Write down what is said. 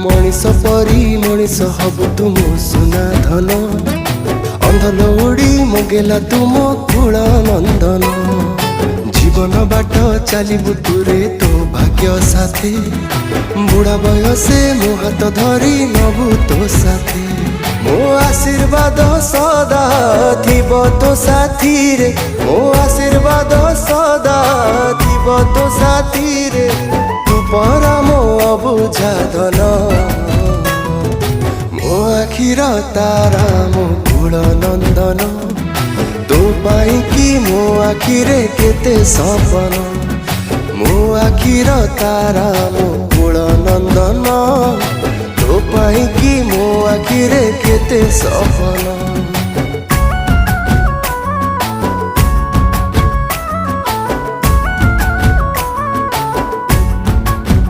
मनीष परी मनीष हबु तुम सुना धन अंधल उड़ी मगेला तुम कुल नंदन जीवन बाट चलबु तुरे तो भाग्य साथी बुढ़ा बयसे मो हाथ धरी नबु तो साथी मो आशीर्वाद सदा थिब तो साथी रे मो आशीर्वाद सदा थिब तो साथी रे तू परा मो अबुझा धन मो आखिर तारा मो कुल नंदन तो पाई कि मो आखिरे केते सपन मो आखिर तारा मो कुल नंदन तो पाई कि मो आखिरे केते सपन।